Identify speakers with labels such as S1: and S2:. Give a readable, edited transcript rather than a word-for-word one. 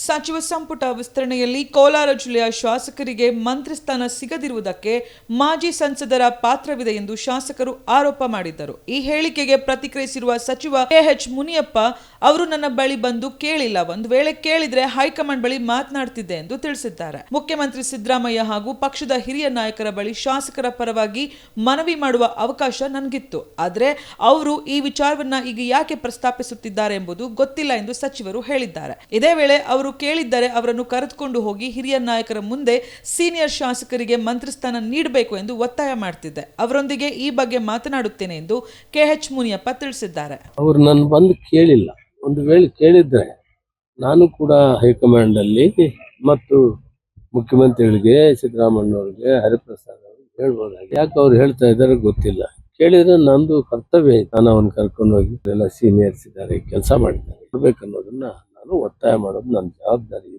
S1: ಸಚಿವ ಸಂಪುಟ ವಿಸ್ತರಣೆಯಲ್ಲಿ ಕೋಲಾರ ಜಿಲ್ಲೆಯ ಶಾಸಕರಿಗೆ ಮಂತ್ರಿ ಸ್ಥಾನ ಸಿಗದಿರುವುದಕ್ಕೆ ಮಾಜಿ ಸಂಸದರ ಪಾತ್ರವಿದೆ ಎಂದು ಶಾಸಕರು ಆರೋಪ ಮಾಡಿದ್ದರು. ಈ ಹೇಳಿಕೆಗೆ ಪ್ರತಿಕ್ರಿಯಿಸಿರುವ ಸಚಿವ ಕೆಎಚ್ ಮುನಿಯಪ್ಪ ಅವರು ನನ್ನ ಬಳಿ ಬಂದು ಕೇಳಿಲ್ಲ, ಒಂದು ವೇಳೆ ಕೇಳಿದ್ರೆ ಹೈಕಮಾಂಡ್ ಬಳಿ ಮಾತನಾಡ್ತಿದ್ದೆ ಎಂದು ತಿಳಿಸಿದ್ದಾರೆ. ಮುಖ್ಯಮಂತ್ರಿ ಸಿದ್ದರಾಮಯ್ಯ ಹಾಗೂ ಪಕ್ಷದ ಹಿರಿಯ ನಾಯಕರ ಬಳಿ ಶಾಸಕರ ಪರವಾಗಿ ಮನವಿ ಮಾಡುವ ಅವಕಾಶ ನನಗಿತ್ತು. ಆದರೆ ಅವರು ಈ ವಿಚಾರವನ್ನ ಈಗ ಯಾಕೆ ಪ್ರಸ್ತಾಪಿಸುತ್ತಿದ್ದಾರೆ ಎಂಬುದು ಗೊತ್ತಿಲ್ಲ ಎಂದು ಸಚಿವರು ಹೇಳಿದ್ದಾರೆ. ಇದೇ ವೇಳೆ ಅವರು ಕೇಳಿದ್ದರೆ ಅವರನ್ನು ಕರೆದುಕೊಂಡು ಹೋಗಿ ಹಿರಿಯ ನಾಯಕರ ಮುಂದೆ ಸೀನಿಯರ್ ಶಾಸಕರಿಗೆ ಮಂತ್ರಿ ಸ್ಥಾನ ನೀಡಬೇಕು ಎಂದು ಒತ್ತಾಯ ಮಾಡ್ತಿದ್ದೆ. ಅವರೊಂದಿಗೆ ಈ ಬಗ್ಗೆ ಮಾತನಾಡುತ್ತೇನೆ ಎಂದು ಕೆಎಚ್ ಮುನಿಯಪ್ಪ ತಿಳಿಸಿದ್ದಾರೆ.
S2: ಅವರು ನನ್ನ ಬಂದು ಕೇಳಿಲ್ಲ, ಒಂದು ವೇಳೆ ಕೇಳಿದ್ರೆ ನಾನು ಕೂಡ ಹೈಕಮಾಂಡ್ ಅಲ್ಲಿ ಮತ್ತು ಮುಖ್ಯಮಂತ್ರಿಗಳಿಗೆ, ಸಿದ್ದರಾಮಯ್ಯನವರಿಗೆ, ಹರಿಪ್ರಸಾದ್ ಅವರಿಗೆ ಹೇಳ್ಬೋದಾಗಿ. ಯಾಕೆ ಅವ್ರು ಹೇಳ್ತಾ ಇದ್ದಾರೆ ಗೊತ್ತಿಲ್ಲ. ಕೇಳಿದ್ರೆ ನಂದು ಕರ್ತವ್ಯ, ನಾನು ಅವನ್ನ ಕರ್ಕೊಂಡು ಹೋಗಿ ಎಲ್ಲ ಸೀನಿಯರ್ಸ್ ಇದ್ದಾರೆ, ಕೆಲಸ ಮಾಡಿದ್ದಾರೆ, ಕೊಡ್ಬೇಕನ್ನೋದನ್ನ ನಾನು ಒತ್ತಾಯ ಮಾಡೋದು ನನ್ನ ಜವಾಬ್ದಾರಿ.